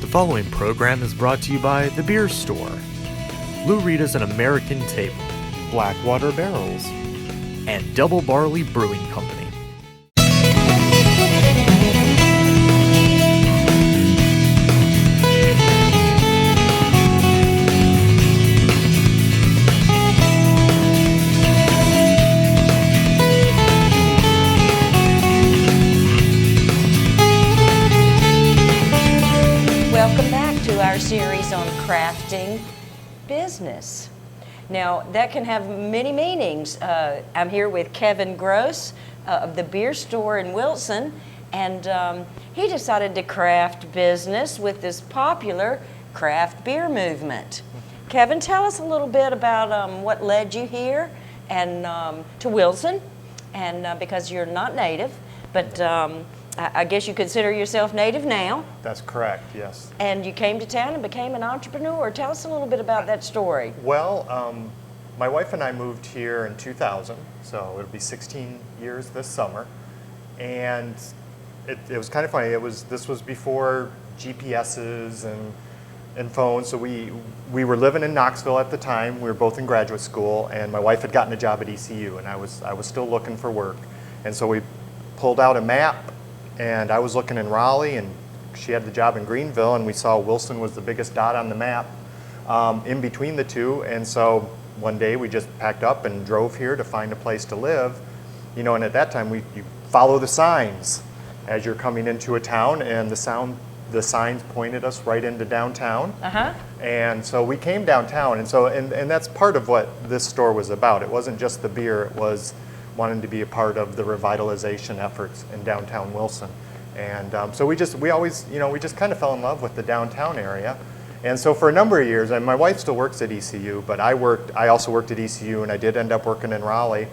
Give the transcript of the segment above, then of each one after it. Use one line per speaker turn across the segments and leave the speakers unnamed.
The following program is brought to you by The Beer Store, Blue Rita's An American Table, Blackwater Barrels, and Double Barley Brewing Company.
Welcome back to our series on crafting business. Now, that can have many meanings. I'm here with Kevin Gross of the Beer Store in Wilson, and he decided to craft business with this popular craft beer movement. Kevin, tell us a little bit about what led you here and to Wilson, and because you're not native, but I guess you consider yourself native now.
That's correct, yes.
And you came to town and became an entrepreneur. Tell us a little bit about that story.
Well, my wife and I moved here in 2000, so it'll be 16 years this summer. And it was kind of funny. This was before GPSs and phones, so we were living in Knoxville at the time. We were both in graduate school, and my wife had gotten a job at ECU, and I was still looking for work. And so we pulled out a map, and I was looking in Raleigh, and she had the job in Greenville, and we saw Wilson was the biggest dot on the map in between the two. And so one day we just packed up and drove here to find a place to live. You know, and at that time you follow the signs as you're coming into a town, and the signs pointed us right into downtown. And so we came downtown, and that's part of what this store was about. It wasn't just the beer, it was wanting to be a part of the revitalization efforts in downtown Wilson. And so we just kind of fell in love with the downtown area. And so for a number of years, and my wife still works at ECU, but I also worked at ECU, and I did end up working in Raleigh.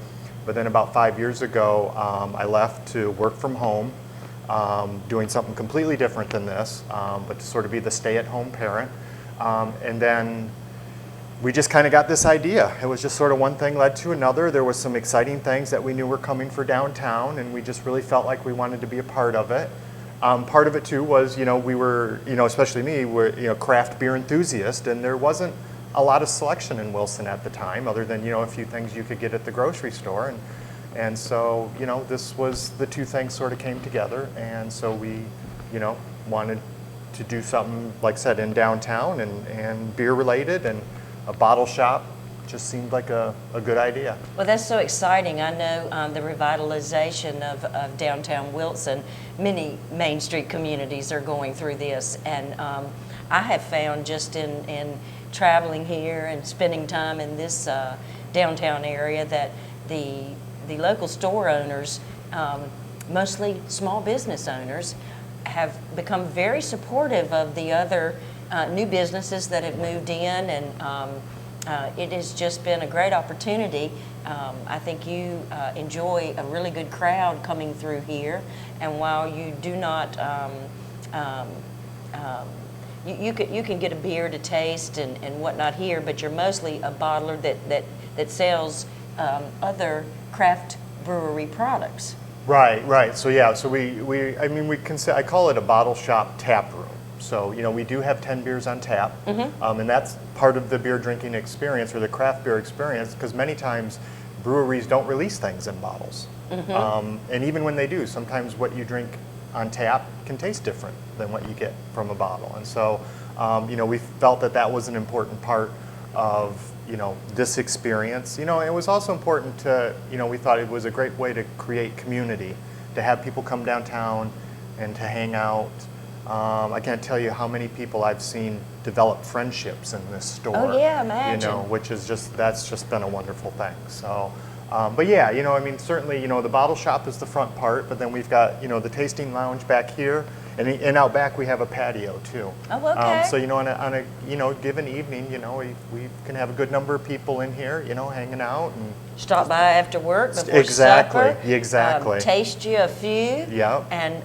But then about 5 years ago, I left to work from home, doing something completely different than this, but to sort of be the stay-at-home parent. And then we just kind of got this idea. It was just sort of one thing led to another. There was some exciting things that we knew were coming for downtown, and we just really felt like we wanted to be a part of it. Part of it too was, we were, especially me, we're, craft beer enthusiast, and there wasn't a lot of selection in Wilson at the time, other than, a few things you could get at the grocery store. And so, this was, the two things sort of came together, and so we, wanted to do something, like I said, in downtown and beer related, and a bottle shop just seemed like a good idea. Well,
that's so exciting. I know the revitalization of downtown Wilson, many Main Street communities are going through this, and I have found just in traveling here and spending time in this downtown area that the local store owners, mostly small business owners, have become very supportive of the other new businesses that have moved in, and it has just been a great opportunity. I think you enjoy a really good crowd coming through here, and while you do not, you can get a beer to taste and whatnot here, but you're mostly a bottler that sells other craft brewery products.
Right. So yeah, so I call it a bottle shop tap room. So, we do have 10 beers on tap, and that's part of the beer drinking experience, or the craft beer experience, because many times breweries don't release things in bottles. And even when they do, sometimes what you drink on tap can taste different than what you get from a bottle. And so, we felt that was an important part of, this experience. It was also important to, we thought it was a great way to create community, to have people come downtown and to hang out. I can't tell you how many people I've seen develop friendships in this store.
Oh yeah, imagine.
Which is that's just been a wonderful thing. So, but yeah, certainly, the bottle shop is the front part, but then we've got, the tasting lounge back here, and out back we have a patio too.
Oh, okay.
So, on a given evening, we can have a good number of people in here, hanging out and
stop by after work before supper.
Exactly.
Taste you a few.
Yeah.
And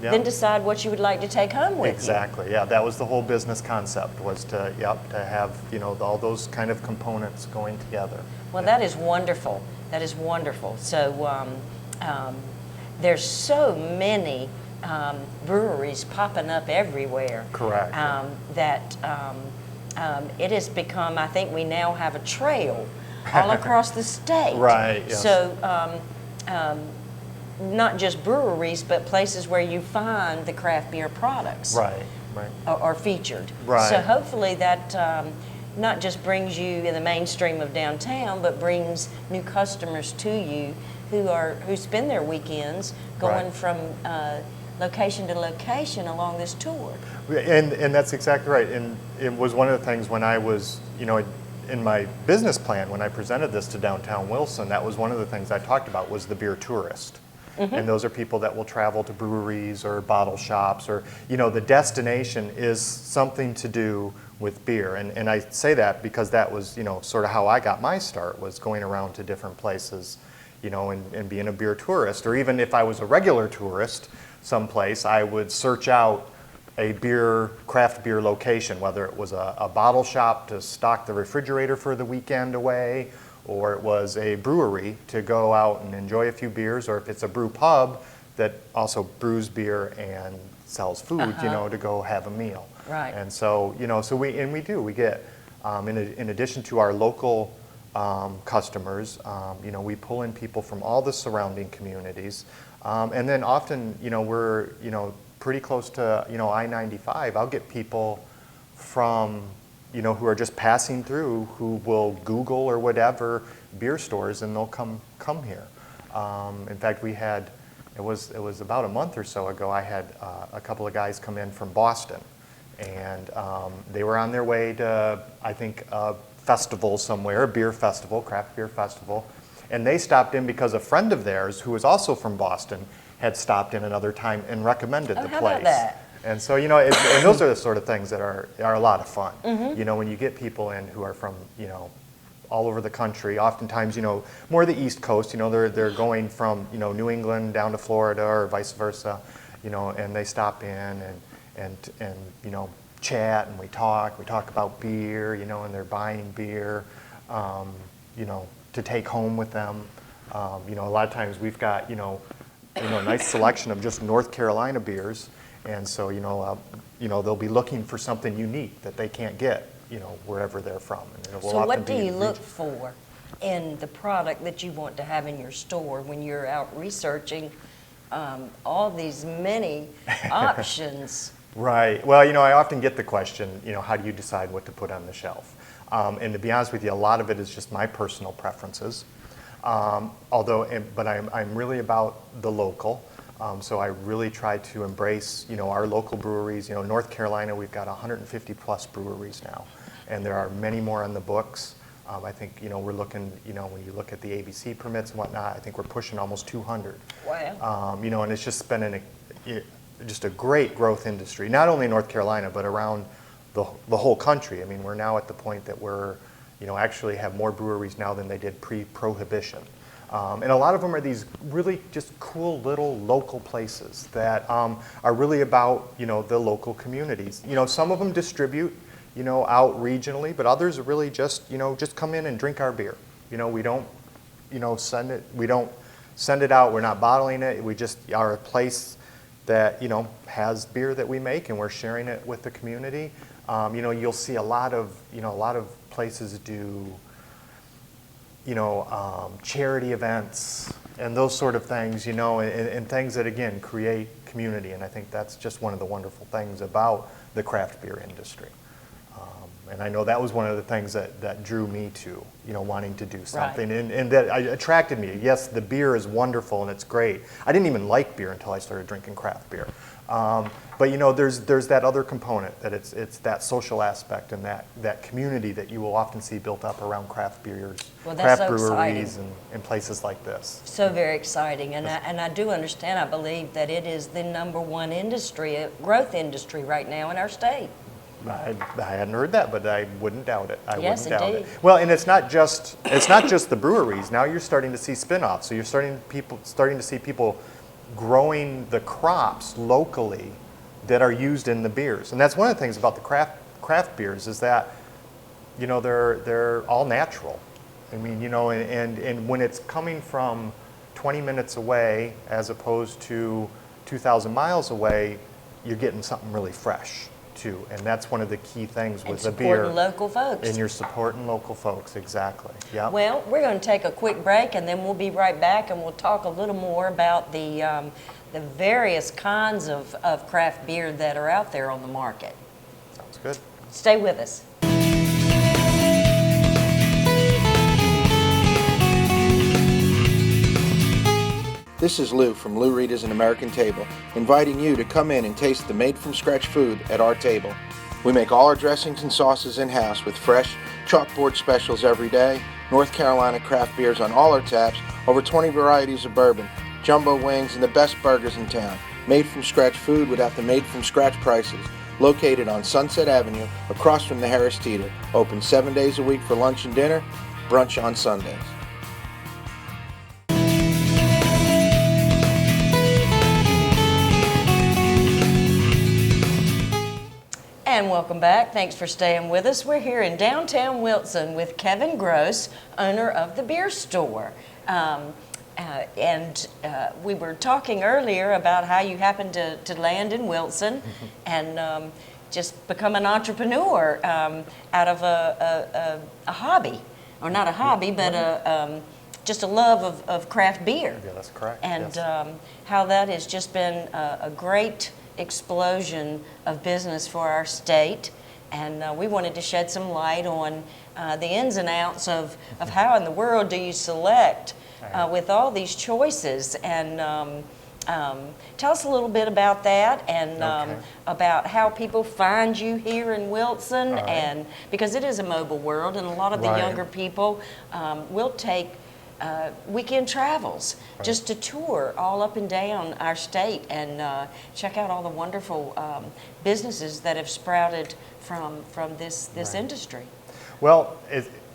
then decide what you would like to take home with you.
Exactly. Yeah, that was the whole business concept, was to have all those kind of components going together.
Well, that is wonderful. That is wonderful. So there's so many breweries popping up everywhere.
Correct.
It has become, I think we now have a trail all across the state.
Right, yes.
So not just breweries, but places where you find the craft beer products.
Right.
Are featured.
Right.
So hopefully that not just brings you in the mainstream of downtown, but brings new customers to you who spend their weekends going from location to location along this tour.
And that's exactly right. And it was one of the things when I was, in my business plan, when I presented this to downtown Wilson, that was one of the things I talked about was the beer tourist. And those are people that will travel to breweries or bottle shops, or, the destination is something to do with beer. And I say that because that was, sort of how I got my start, was going around to different places, and being a beer tourist. Or even if I was a regular tourist someplace, I would search out a craft beer location, whether it was a bottle shop to stock the refrigerator for the weekend away, or it was a brewery to go out and enjoy a few beers, or if it's a brew pub that also brews beer and sells food, to go have a meal.
Right.
And so, we get, in addition to our local customers, we pull in people from all the surrounding communities. And then often, we're, pretty close to, I-95. I'll get people from, who are just passing through, who will Google or whatever beer stores, and they'll come here. In fact, it was about a month or so ago, I had a couple of guys come in from Boston, and they were on their way to, I think, a festival somewhere, a beer festival, craft beer festival, and they stopped in because a friend of theirs, who was also from Boston, had stopped in another time and recommended the
how
place.
about that?
And so, and those are the sort of things that are a lot of fun. When you get people in who are from, all over the country, oftentimes, more the East Coast, they're going from, New England down to Florida or vice versa, and they stop in and chat, and we talk about beer, and they're buying beer, to take home with them. A lot of times we've got, a nice selection of just North Carolina beers. And so, they'll be looking for something unique that they can't get, wherever they're from. And
So what do you look for in the product that you want to have in your store when you're out researching all these many options?
Right. Well, I often get the question, how do you decide what to put on the shelf? And to be honest with you, a lot of it is just my personal preferences. But I'm really about the local. So I really try to embrace, our local breweries. North Carolina, we've got 150 plus breweries now, and there are many more on the books. I think, we're looking, when you look at the ABC permits and whatnot, I think we're pushing almost 200.
Wow.
And it's just been just a great growth industry, not only in North Carolina, but around the whole country. I mean, we're now at the point that we're, actually have more breweries now than they did pre-prohibition. And a lot of them are these really just cool little local places that are really about, the local communities. Some of them distribute, out regionally, but others are really just, just come in and drink our beer. We don't, send it out. We're not bottling it. We just are a place that, has beer that we make, and we're sharing it with the community. You'll see a lot of places do, charity events and those sort of things, and things that, again, create community. And I think that's just one of the wonderful things about the craft beer industry. And I know that was one of the things that drew me to, wanting to do something.
Right.
And that attracted me. Yes, the beer is wonderful and it's great. I didn't even like beer until I started drinking craft beer. But there's that other component, that it's that social aspect and that community that you will often see built up around craft beers,
Well, that's
craft
so
breweries,
exciting.
and places like this.
So very exciting, and I do understand. I believe that it is the -- industry, growth industry right now in our state.
I hadn't heard that, but I wouldn't doubt it.
Yes,
wouldn't doubt
indeed.
it. Well, and it's not just the breweries. Now you're starting to see spin-offs. So you're starting to see people growing the crops locally that are used in the beers. And that's one of the things about the craft beers, is that, they're all natural. I mean, and when it's coming from 20 minutes away, as opposed to, 2,000 miles away, you're getting something really fresh too. And that's one of the key things with the beer.
Supporting local folks.
And you're supporting local folks, exactly. Yeah.
Well, we're going to take a quick break, and then we'll be right back, and we'll talk a little more about the various kinds of craft beer that are out there on the market.
Sounds good.
Stay with us.
This is Lou from Lou Rita's An American Table, inviting you to come in and taste the made-from-scratch food at our table. We make all our dressings and sauces in-house with fresh, chalkboard specials every day, North Carolina craft beers on all our taps, over 20 varieties of bourbon, jumbo wings, and the best burgers in town. Made-from-scratch food without the made-from-scratch prices. Located on Sunset Avenue, across from the Harris Teeter. Open 7 days a week for lunch and dinner, brunch on Sundays.
And welcome back. Thanks for staying with us. We're here in downtown Wilson with Kevin Gross, owner of the beer store. We were talking earlier about how you happened to land in Wilson and just become an entrepreneur out of a hobby, or not a hobby, but just a love of craft beer.
Yeah, that's correct.
And
yes.
How that has just been a great explosion of business for our state. And we wanted to shed some light on the ins and outs of how in the world do you select with all these choices. And tell us a little bit about that, and about how people find you here in Wilson.
Right.
And because it is a mobile world, and a lot of the
Right.
younger people will take weekend travels just to tour all up and down our state and check out all the wonderful businesses that have sprouted from this
Right.
industry.
Well,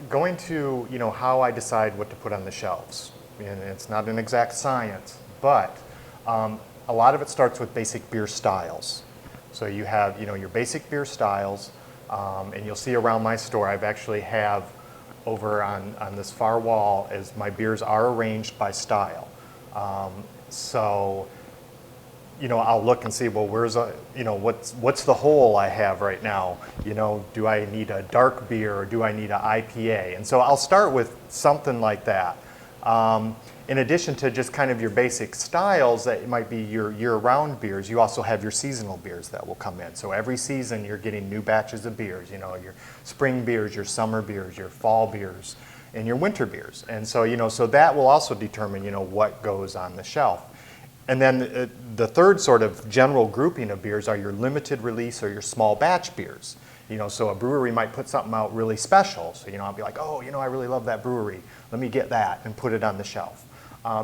going to how I decide what to put on the shelves, and it's not an exact science, but a lot of it starts with basic beer styles. So you have your basic beer styles, and you'll see around my store I've actually have over on this far wall as my beers are arranged by style. So I'll look and see, well, where's what's the hole I have right now? Do I need a dark beer or do I need an IPA? And so I'll start with something like that. In addition to just kind of your basic styles that might be your year-round beers, you also have your seasonal beers that will come in. So every season you're getting new batches of beers, your spring beers, your summer beers, your fall beers, and your winter beers. And so, so that will also determine, what goes on the shelf. And then the third sort of general grouping of beers are your limited release or your small batch beers. So a brewery might put something out really special. So, I'll be like, oh, I really love that brewery. Let me get that and put it on the shelf.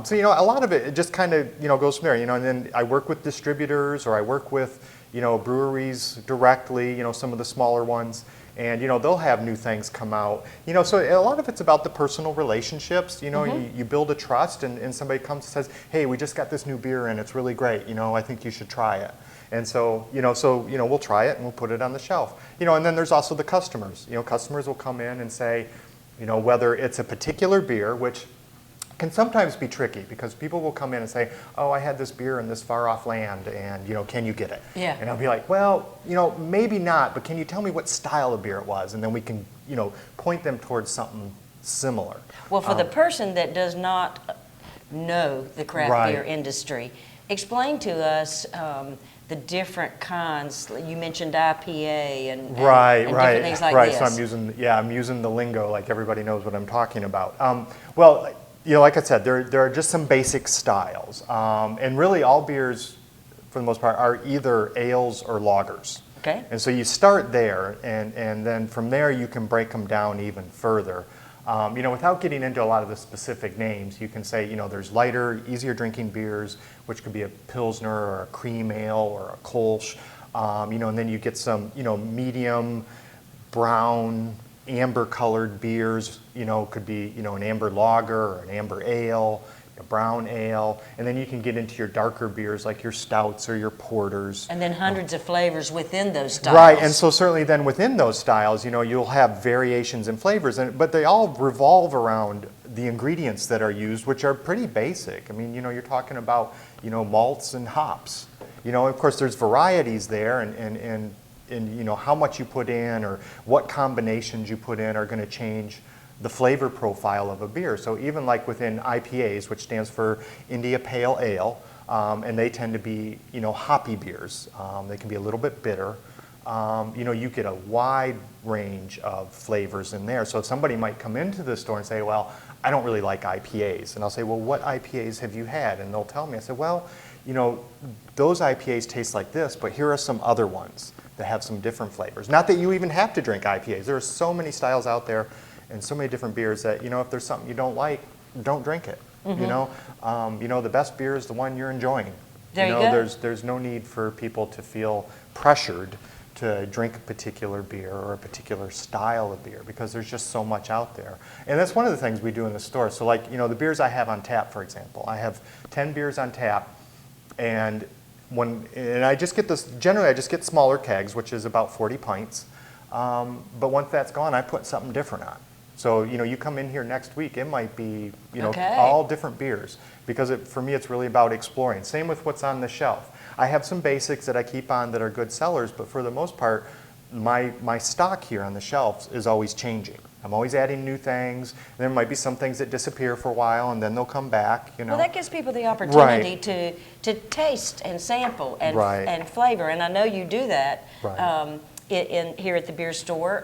So, a lot of it just kind of, goes from there, and then I work with distributors, or I work with, breweries directly, some of the smaller ones, and, they'll have new things come out. So a lot of it's about the personal relationships, you build a trust, and somebody comes and says, hey, we just got this new beer and it's really great, I think you should try it. And so, we'll try it and we'll put it on the shelf. And then there's also the customers. Customers will come in and say, whether it's a particular beer, which can sometimes be tricky because people will come in and say, oh, I had this beer in this far off land and, can you get it?
Yeah.
And I'll be like, well, maybe not, but can you tell me what style of beer it was? And then we can, point them towards something similar.
Well, for the person that does not know the craft
Right.
beer industry, explain to us the different kinds. You mentioned IPA and different things like this.
So I'm using the lingo like everybody knows what I'm talking about. Well, like I said, there are just some basic styles, and really all beers, for the most part, are either ales or lagers.
Okay.
And so you start there, and then from there you can break them down even further. Without getting into a lot of the specific names, you can say, there's lighter, easier drinking beers, which could be a Pilsner or a cream ale or a Kolsch, and then you get some, medium, brown, amber-colored beers, could be, an amber lager or an amber ale, a brown ale, and then you can get into your darker beers like your stouts or your porters.
And then hundreds of flavors within those styles.
Right, and so certainly then within those styles, you'll have variations in flavors, but they all revolve around the ingredients that are used, which are pretty basic. I mean, you're talking about, malts and hops. Of course, there's varieties there, and how much you put in or what combinations you put in are going to change the flavor profile of a beer. So even like within IPAs, which stands for India Pale Ale, and they tend to be, hoppy beers. They can be a little bit bitter. You get a wide range of flavors in there. So somebody might come into the store and say, well, I don't really like IPAs. And I'll say, well, what IPAs have you had? And they'll tell me. I say, well, those IPAs taste like this, but here are some other ones that have some different flavors. Not that you even have to drink IPAs. There are so many styles out there and so many different beers that, if there's something you don't like, don't drink it. The best beer is the one you're enjoying.
There you go.
There's no need for people to feel pressured to drink a particular beer or a particular style of beer, because there's just so much out there. And that's one of the things we do in the store. So like, the beers I have on tap, for example, I have 10 beers on tap, and I just get this, generally I just get smaller kegs, which is about 40 pints. But once that's gone, I put something different on. So, you come in here next week, it might be, all different beers, because for me, it's really about exploring. Same with what's on the shelf. I have some basics that I keep on that are good sellers, but for the most part, my stock here on the shelves is always changing. I'm always adding new things. There might be some things that disappear for a while, and then they'll come back,
Well, that gives people the opportunity to taste and sample and, and flavor, and I know you do that. Here at the beer store.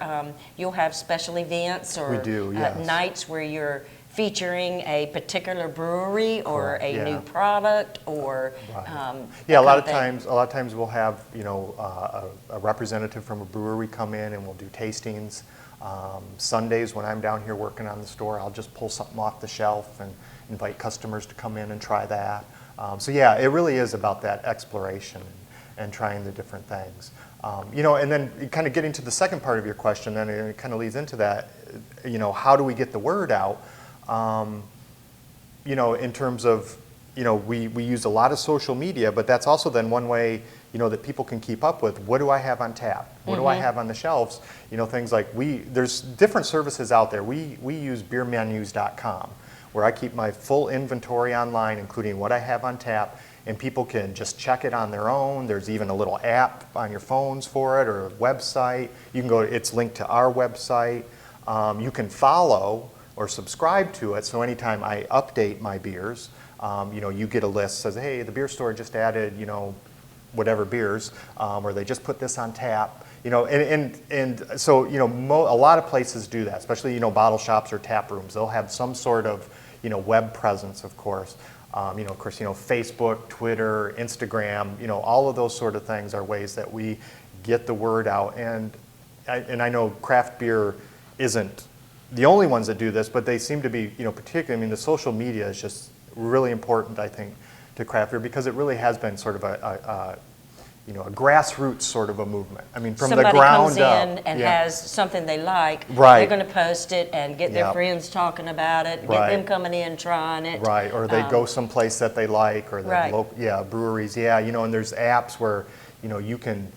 You'll have special events or
we do, yes.
Nights where you're featuring a particular brewery or a new product or
a lot of times we'll have a representative from a brewery come in and we'll do tastings. Sundays when I'm down here working on the store, I'll just pull something off the shelf and invite customers to come in and try that. So yeah, it really is about that exploration and trying the different things. And then kind of getting to the second part of your question, then it kind of leads into that, how do we get the word out? In terms of, we use a lot of social media, but that's also then one way, that people can keep up with, what do I have on tap? What do I have on the shelves? Things like there's different services out there. We use beermenus.com, where I keep my full inventory online, including what I have on tap, and people can just check it on their own. There's even a little app on your phones for it, or a website. You can go, it's linked to our website. You can follow or subscribe to it, so anytime I update my beers, you get a list that says, hey, the beer store just added, whatever beers, or they just put this on tap. And so, a lot of places do that, especially, bottle shops or tap rooms. They'll have some sort of, web presence, of course. Facebook, Twitter, Instagram, all of those sort of things are ways that we get the word out. And I know craft beer isn't the only ones that do this, but they seem to be, particularly, the social media is just really important, I think, to craft beer, because it really has been sort of a grassroots sort of a movement. I mean, from
somebody
the ground
comes in
up,
and has something they like,
right.
They're going to post it and get their friends talking about it, get them coming in trying it.
Right, or they go someplace that they like, or the breweries, and there's apps where, you can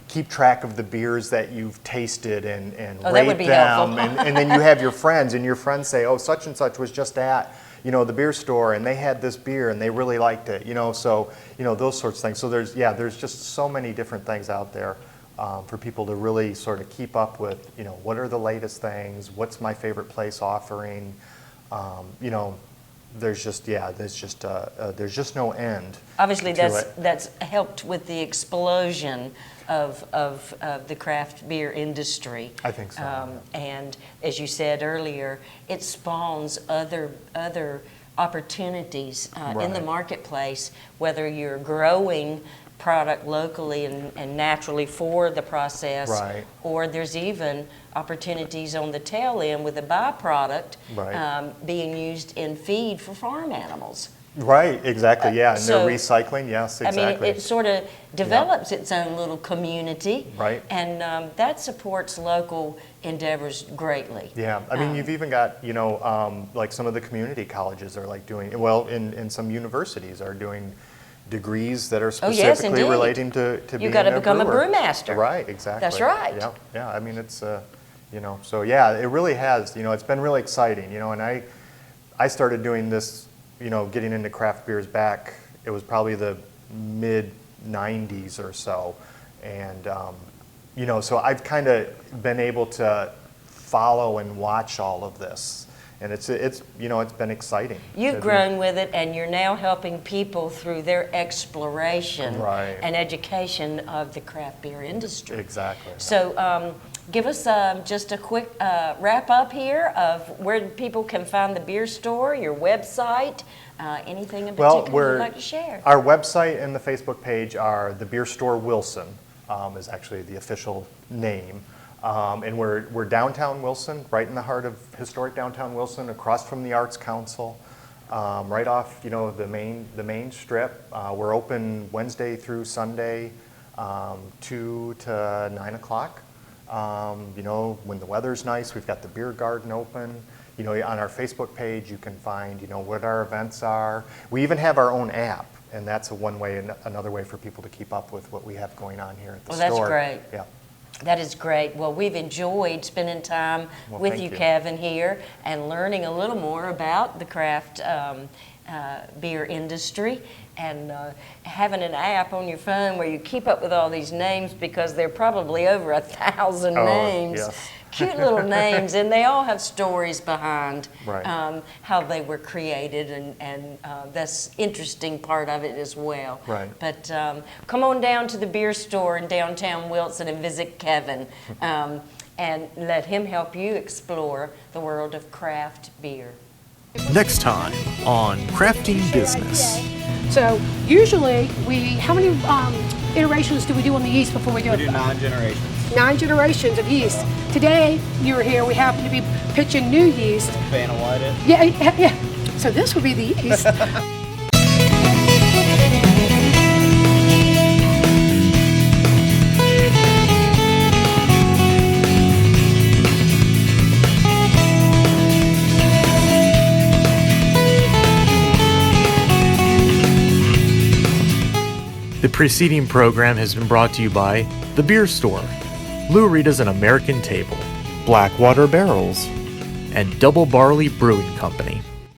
keep track of the beers that you've tasted and rate them, and then you have your friends, and your friends say, oh, such and such was just at the beer store, and they had this beer and they really liked it, so those sorts of things. So there's just so many different things out there for people to really sort of keep up with, what are the latest things, what's my favorite place offering, there's just no end.
Obviously, that's helped with the explosion of the craft beer industry.
I think so.
And as you said earlier, it spawns other opportunities in the marketplace, whether you're growing product locally and naturally for the process, or there's even opportunities on the tail end with a byproduct being used in feed for farm animals.
Right, exactly, yeah, and they're recycling, yes, exactly.
I mean, it sort of develops its own little community, and that supports local endeavors greatly.
Yeah, I mean, you've even got, like some of the community colleges are like doing, in some universities are doing degrees that are specifically relating to being a
You've got to become
brewer.
a brewmaster.
Right, exactly.
That's right.
Yeah, I mean, it's, so yeah, it really has, it's been really exciting, and I started doing this, getting into craft beers back, it was probably the mid 90s or so. And, so I've kind of been able to follow and watch all of this. And it's been exciting.
You've grown with it, and you're now helping people through their exploration
Right.
and education of the craft beer industry.
Exactly.
So give us just a quick wrap up here of where people can find the beer store, your website, anything in particular you'd like to share.
Our website and the Facebook page are the Beer Store Wilson, is actually the official name. And we're downtown Wilson, right in the heart of historic downtown Wilson, across from the Arts Council, right off the main strip. We're open Wednesday through Sunday, 2 to 9 o'clock. When the weather's nice, we've got the beer garden open. On our Facebook page, you can find what our events are. We even have our own app, and that's another way for people to keep up with what we have going on here at the store.
Well, that's great.
Yeah.
That is great. Well, we've enjoyed spending time with
thank
you,
you.
Kevin, here and learning a little more about the craft beer industry, and having an app on your phone where you keep up with all these names, because there are probably over 1,000 names.
Yes.
Cute little names, and they all have stories behind
Right.
how they were created, and that's interesting part of it as well.
Right.
But come on down to the beer store in downtown Wilson and visit Kevin, and let him help you explore the world of craft beer.
Next time on Crafting Business.
So usually how many iterations do we do on the yeast before we do it?
We do 9 generations.
9 generations of yeast. Today, you were here, we happen to be pitching new yeast.
Vanna White it.
Yeah. So this would be the yeast.
The preceding program has been brought to you by The Beer Store, Lou Rita's An American Table, Blackwater Barrels, and Double Barley Brewing Company.